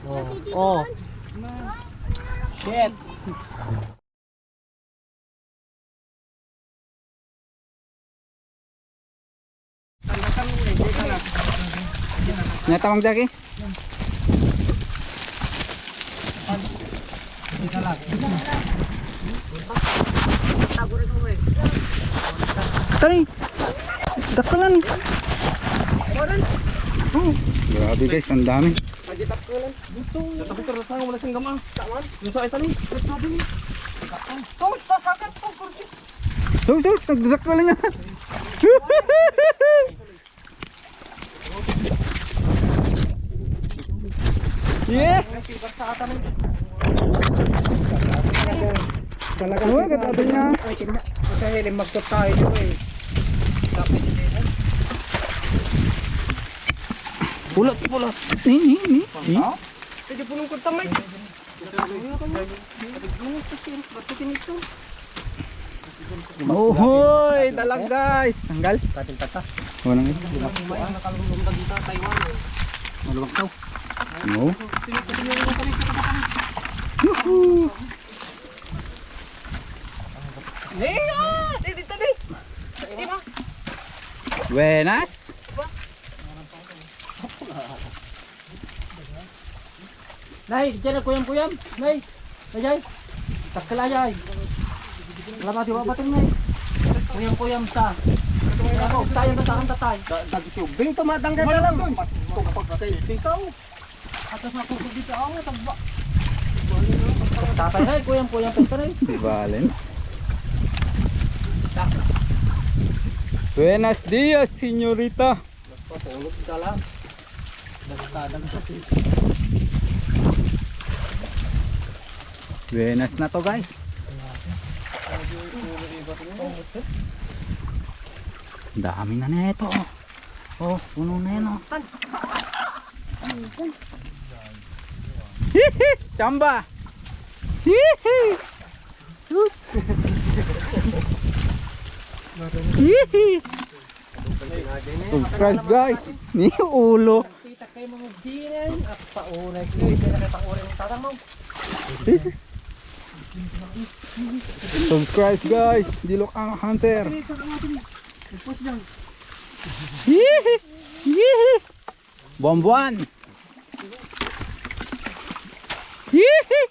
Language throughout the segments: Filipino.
Oh. Shit. Nyata Mang Jaki? Tari. Dakalan. Oh, grabe guys, ang dami. So, nagdadakalan niya. Yeah. Talaga oh, grabe niya. Kasi limag to tayo eh. Pulot. Ini. Sige punong ko tamay. Ohoy, dalag guys. Tanggal. Kating tata. Wala nang. Nakalulong ka dito Taiwan. Maluwag daw. No. Dito di. Ini ba? Buenas. Nay, diyan kuyam-kuyam. Nay. Ajay. Takkalayay. Salamat wa batin nay. Kuyam-kuyam ta. Ako tayo na tahan tatay. Dagtubing tumatanggal na lang. Pagpagkatay sitaw. Atas na kusog dito ako tagba. Tatay nay kuyam-kuyam pa nay. Si Valen. Buenos días, señorita. Patulog ka lang. Dagtadag sa Buenas na to guys. Dami na nito. Oh, puno na yan oh. Hihi, chamba. Hihi. Sus. Hihi. Subscribe guys. Ni ulo. kita kayo mga binan at paunay ko hindi na paunay ng tatang mo. Subscribe guys. Dilok ang hunter. Hihi. Hihi. Buwan-buwan. Hihi.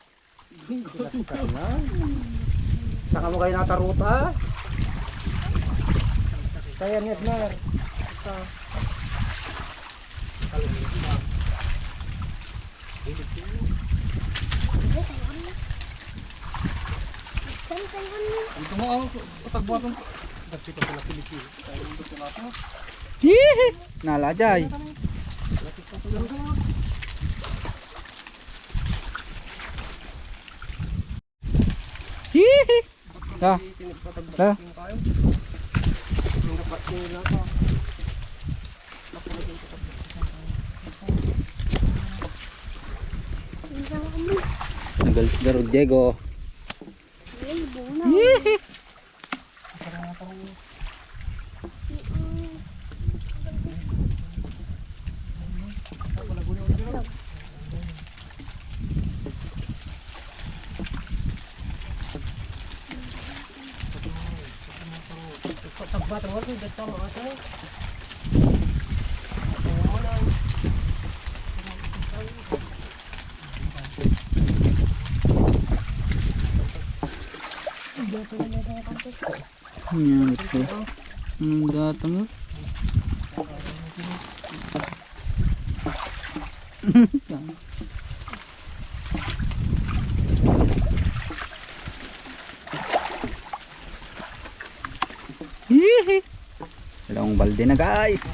Saka mo kayo nataruta. Kaya ni Ednar. Ito mo ang tagbuatan. Dagito sa Pilipino. Hihi. Nalajay. Hihi. Ha. Ha. Nagalis na Rodrigo. Hihi. Yan ito. Anong data mo? Hihi. Dalawang balde na guys.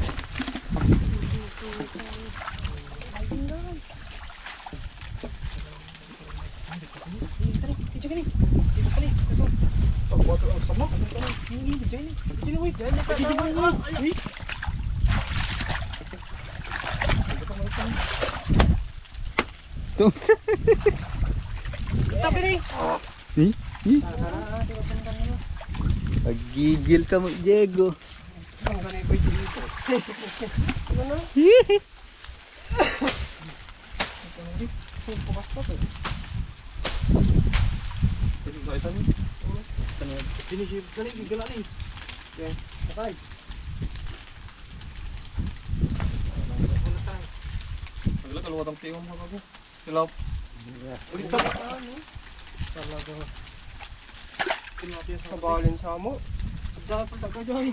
Pagigil ka mo, Diego. Hihi. Kabalin sa mo. Dapat pagkajoy.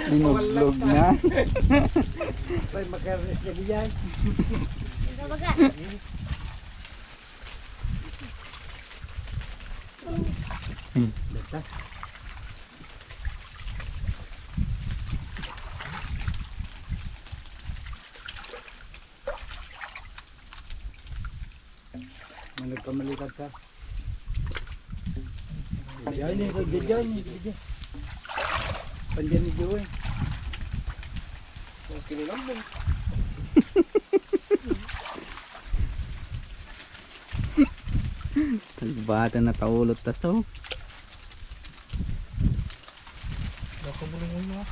Binuglog na. Ay, makaris ka diyan. Manod ka malikad ka. Yan ni diyan. Pandiyan ni Joey. Okay lang mo. Tagbata na taulot ta to. Nakabulong mo na.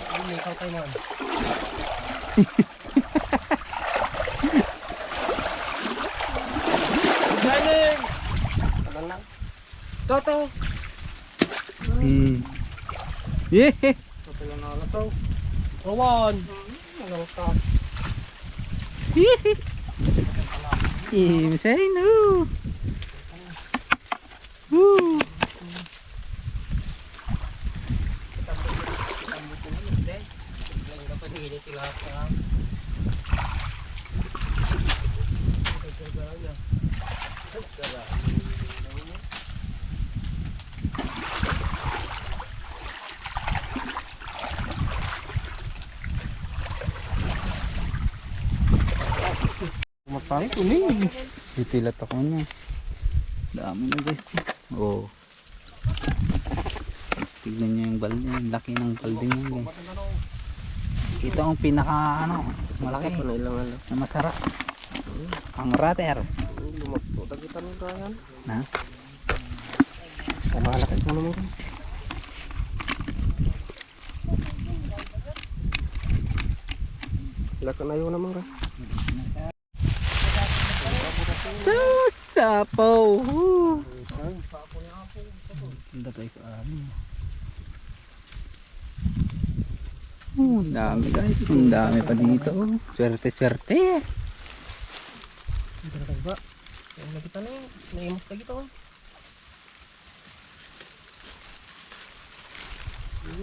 Ay, ikaw tayo man. Galing! Tagal lang. Toto! Yeah. Toto lang na to. Rowan! Ano ka? Say no. Woo. Kumatay ko ni. Titilat ako niya. Dami na guys. Oh. Tignan niyo yung balde. Ang laki ng balde niya guys. Ito ang pinaka malaki na masarap. Ang raters. Lumakto kita ng kayan. Na? Kamalaki mo naman. Laka na yun naman ka. Sapaw. Ganda tayo sa amin. Ang dami guys. Ang dami pa dito. Swerte. Ito na tayo ba? Yung nakita na yun. Naimus na gito.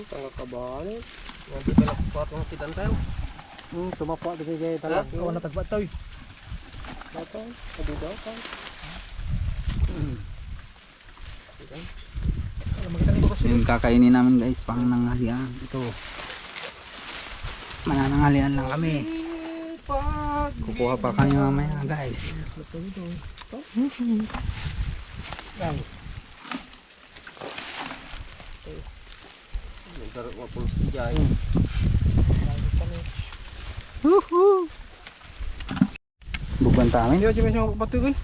Tanga kabalik. Nanti ka lang kukuha itong sidan tayo. Tumapa. Dito kayo talag. Oo na tagba tayo. Ito. Sabi daw ka. Yung kakainin namin guys. Pananghalian. Ito. Manananghalian lang kami. Kukuha pa kami mamaya guys. Yan. Nagdaro mo po si Jai. Bukan tamin. Hindi ba siya kapatugan?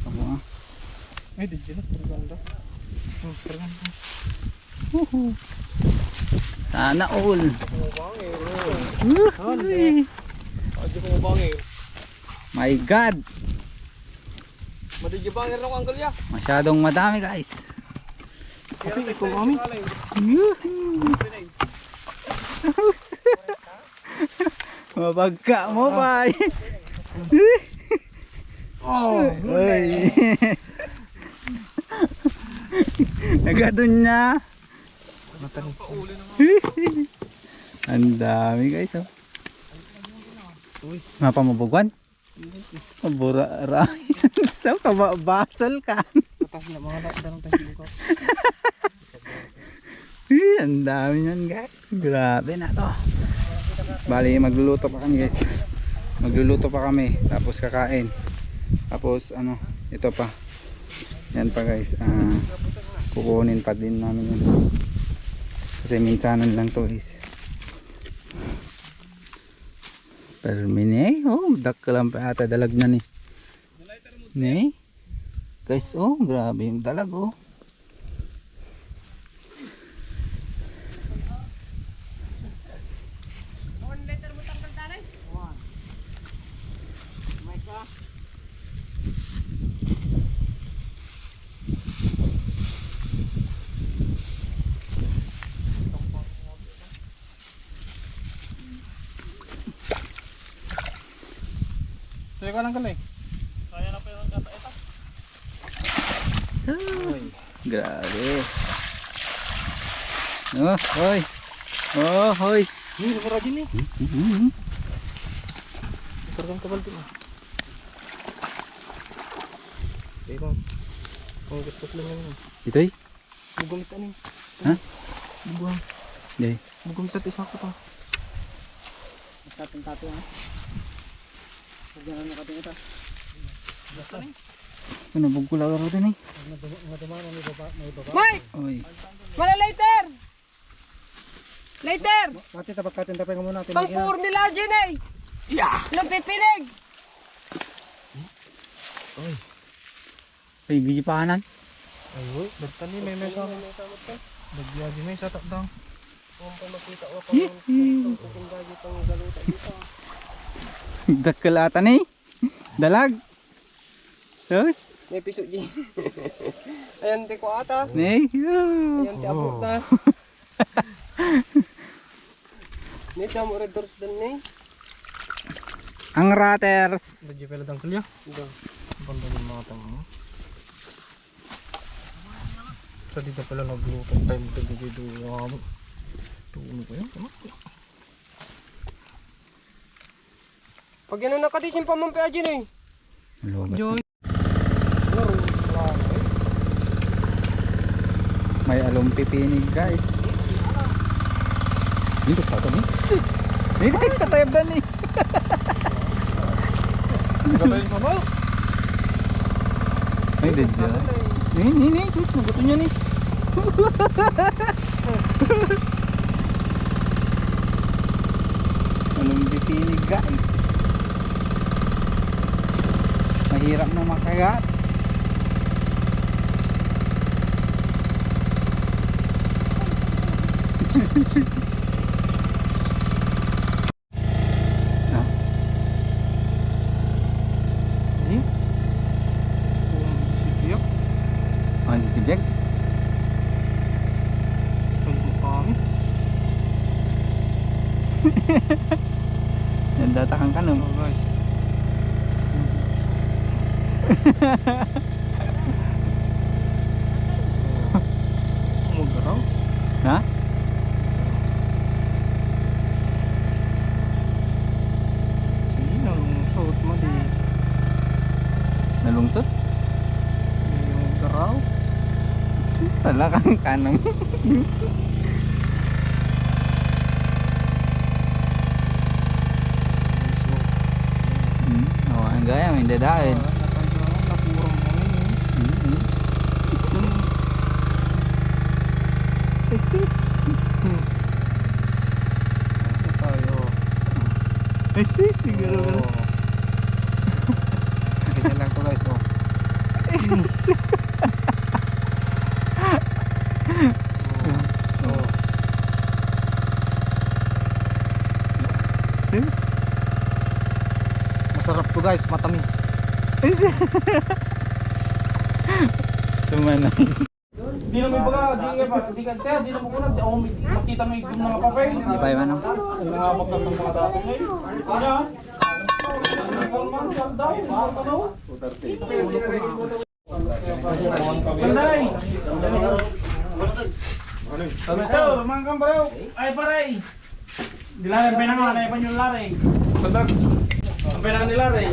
Oo. Ay, di dyan. Perganda. Perganda. Sana all. Kumabangir. Uy. Adi kumabangir. My God. Madigibangir na ko angkol ya. Masyadong madami guys. Ito ikaw kami. Mabagka mo ba? Oh, Uy. Nagadun niya. Ang dami guys oh. Mapamabugwan? Mabura sa kababasal ka. Tapos na mga lakdan tayo buka. Ang dami yan guys. Grabe na to. Bali magluluto pa kami guys. Magluluto pa kami. Tapos kakain. Tapos ano. Ito pa. Yan pa guys. Kukunin pa din namin yan. Kasi minsanan lang to guys. Permine. Oh, dakkalan pa ata dalag na ni. Ni. Guys, oh, grabe yung dalag oh. Sige ka lang kalay. Grabe. Oh, hoy. Oh, hoy. Ini lumura din eh. Tergang kabal din eh. Pero kung gusto ko lang yan. Itoy? Bugumit ano eh. Ha? Bubuang. Dai. Bugumit at isa ko to. Tato ha. Pagyan na nakating ito. Ano bugkula ka rin eh? Mike! Oy. Wala lighter! Lighter! Mati tapakatin tapay muna natin. Pangpur nila dyan eh! Yeah! Ilang pipinig! Ay, gigipahanan. Ay, dagtan ni may sa amin. Nagyagi may sa takdang. Kung pa makita ko Dakkalatan eh. Dalag. Terus? may piso dyan. Ayan di ko ata. Nih. Ayan ti abot na. Ni tamo red doors dan ni. Ang raters. Dadya pala dang kulya. Ito. Banda ng mga tamo. Sa dito pala nagluto time to dito yung tuno ko yan. Pag yan ang nakatisin pa mampi dyan eh. Lobat. May along pipinig guys. Dito pa ito ni. Dito katayab na ni. Galayin pa ba? Ay, dito. Ni. Sus, nabuto niya ni. Along pipinig guys. Mahirap na makagat. Ah, Ini? Kung sisiyak. ang sisibyak. Sanggup kami. Nandata kang kanong. Oh guys. Magaraw. Ha? Hindi na lungsot mali. Nalungsot? Yung garaw. Wala kang kanong. Oh, ang gaya, may dadain. Napurong kami. Tayo. Sis, siguro. Ganyan lang to guys. Oh. Oh. Sis. Masarap to guys, matamis. Tumanang. Di na may baga, di ka kaya di na mo kunad, ako makita may mga papel. Di ba yung ano? Ang mga magkatang mga dato ngayon. Ano? Kalman, daw, ano? Panday. Ito, mga kambraw. Ay paray. Dilaran pinangan ay panyulare. Pandag. Ang pinangan nilare.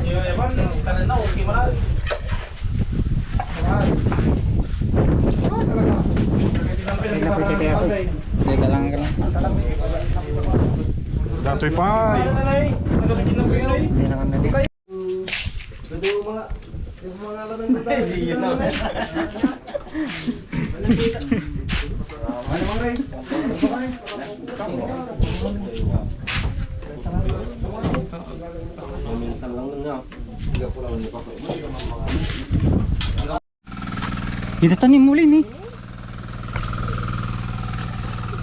Yung ewan, kanan na, okay marami. Teka lang. Datoy pa. Hindi naman nali. Itatanim muli ni.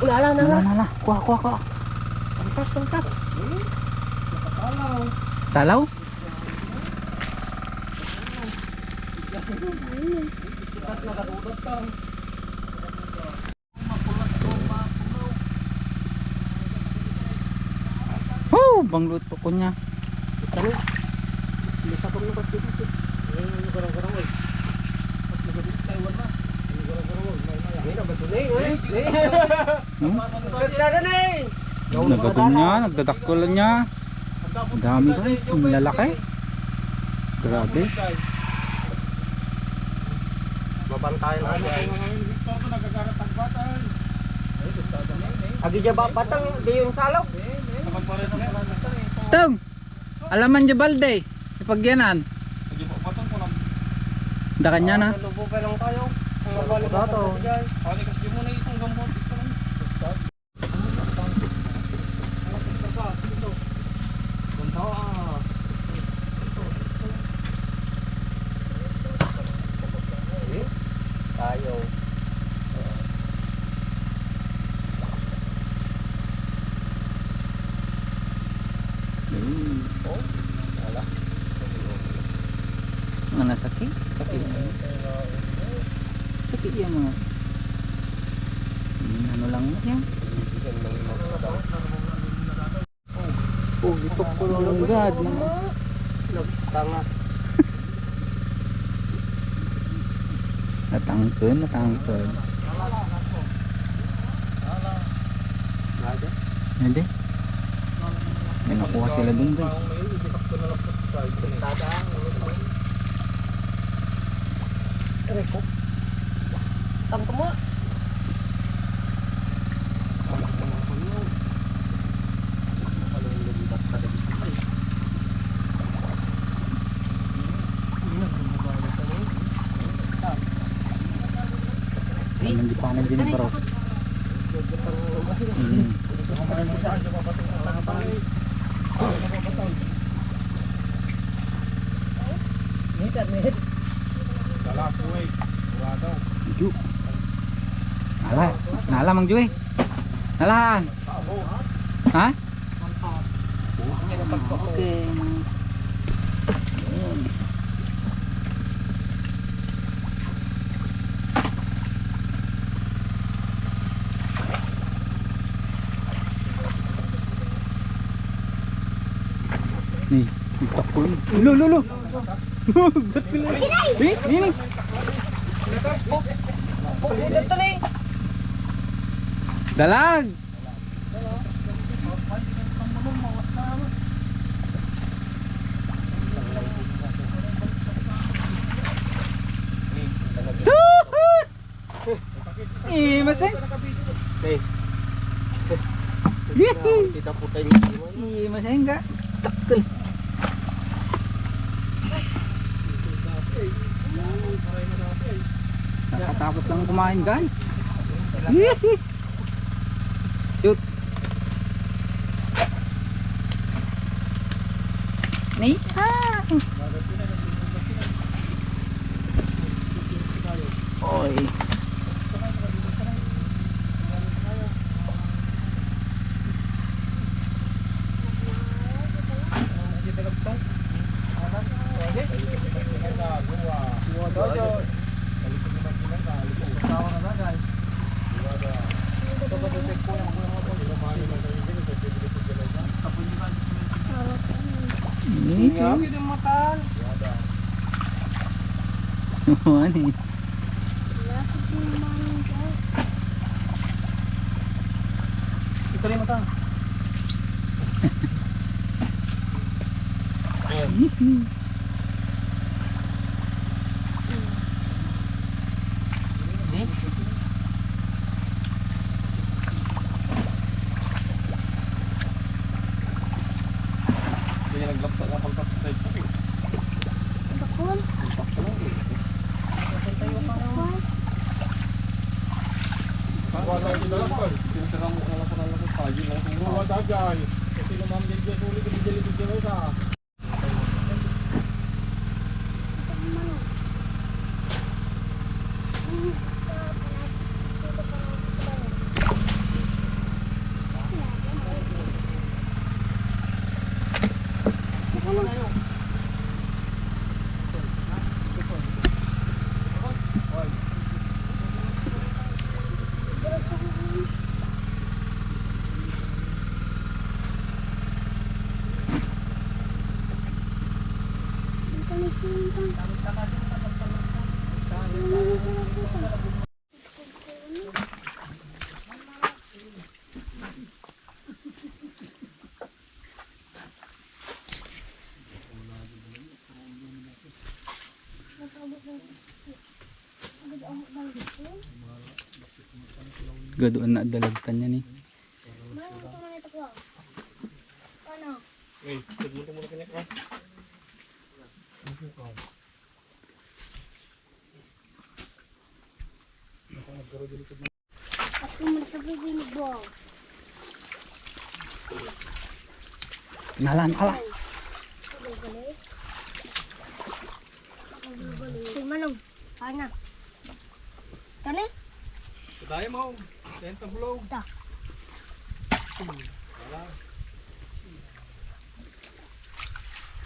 Wala na. Nala. Kuha. Tangkap. Talaw? Oh, banglut ko niya. Nagagawin niya, nagdadaktulan niya. Ang dami guys, ang lalaki. Grabe. Babantayan na dyan. Agi dyan ba patang? Di yung salaw? Tong! Alaman dyan balde. Ipagyanan. Dakan niya na. Lubo pa lang tayo. Mabalik na ito. Palikas din mo na itong gambot. Tayo. Mana sakit? Sakit. Sakit yan mga. Ano lang yan? Oh, gitok ko Oh my God. Tanga. Natangkon. Hindi. May nakuha sila dun guys. Reko. Tangko mo. Hindi pa na din bro. Ju. Nala Mang Juy. Nalahan. Ha? Okay. Nih, takul. Lo. Ini. Dalag. Suhut. Maseng. Kita putay dito. Maseng guys. Takul. Nakatapos lang kumain guys. Shoot. Nih. Oi. Ini. Ito rin matang. Hindi naglapta na pagkakasay sa akin. Bakul. Wala din dalam kan. Tinatira mo na lang ng pagi lang kung wala guys. Kasi naman din dyan ulit di dili di sa. Gaduan na dalagtan niya ni. Aku mencoba ini bol. Nalan ala. Si Manong, ana. Kani? Daya mo. Tenta bulog. Ta.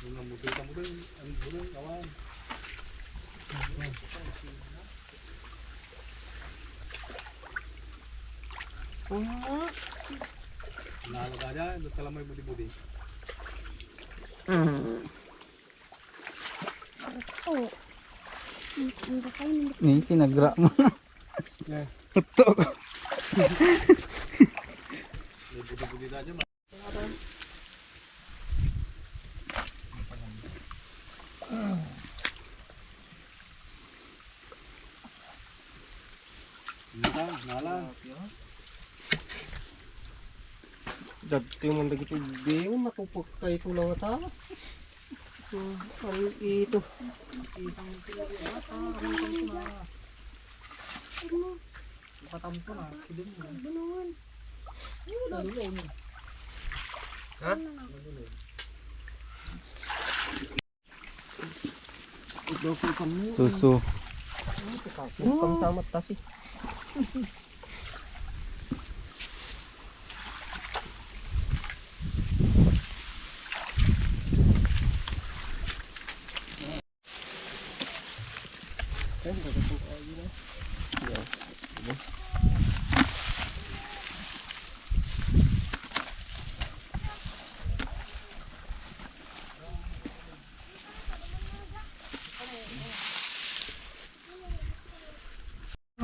Ang bulong kawan. Nalo ka dyan, doon ka lang may budi-budi. Oh. Hindi kayo nandito. Ni sinagra mo. Ito. May budi-budi na dyan. Nala. Dati mo dagiti biyo matupok kay tulang ta. Ano ito? Patampo na, sidin mo. Bunungan. Ha? Susu. Pangsamat tasi.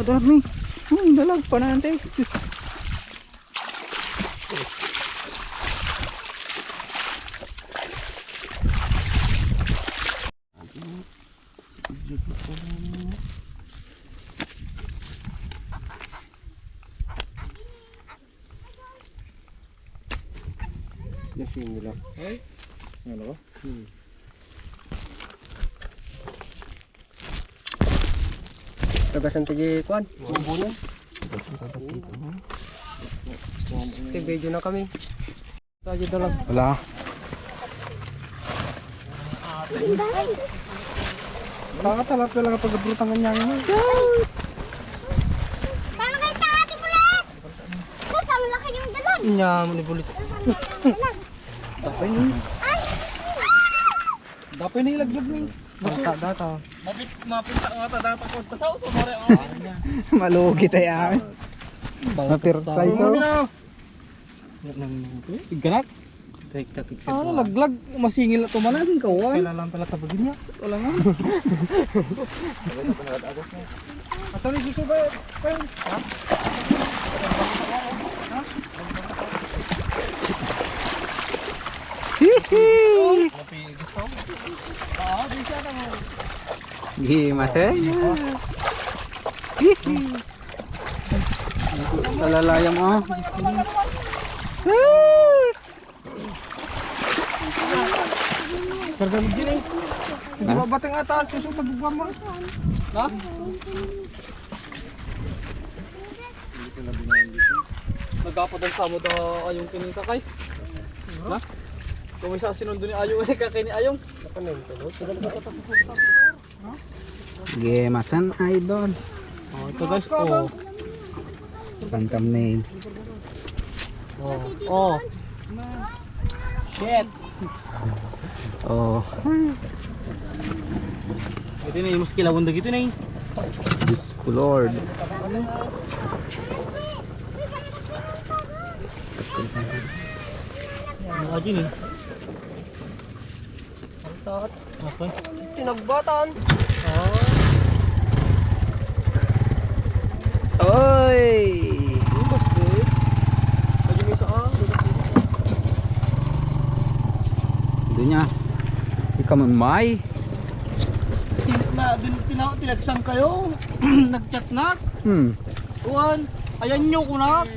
Dami. Dalag pa natin. Sus. Yasin nila. Ay. Ano ba? Tagasan tigi kuan, bubunan. Ito video na kami. Ito aja dalag. Wala. Tanga talap ka lang kapag brutangan niya ngayon. Paano kayo taati mo lang? Kung sa malaki yung dalon. Nya mo ni bulit. Dapat ni. Dapat ni ilaglag ni. Data. Mapita nga ta dapat ko tasaw to more. Malugi tayo amin. Mapir size oh. Iganak. Laglag. Masingil na tumalan. Kawan. Kailangan pala tabagin niya. Wala nga. Ato ni susu ba? Ha? Hihi. Gimasaya. Hihi. Talalayang oh. Gargamit din eh. Hindi ba batang atas? Susu tabugwan mo. Ha? Nagkapadang sa mo da ayong kinika kay. Ha? Kung isa sinundo ni Ayong eh kakini Ayong. Gemasan idol. Oh, ito guys. Oh. Pang thumbnail. Oh. Oh. Shit. Oh. Ito na yung muskilawon na gito na eh. Diyos ko Lord. Ano ka dyan eh? Tat. Okay. Tinagbatan. Oy! Masih. Lagi may saan. Doon niya. Ikaw mamay. Tinagsan kayo. Nagchat na. Hmm. Kuhan. Ayan nyo ko na.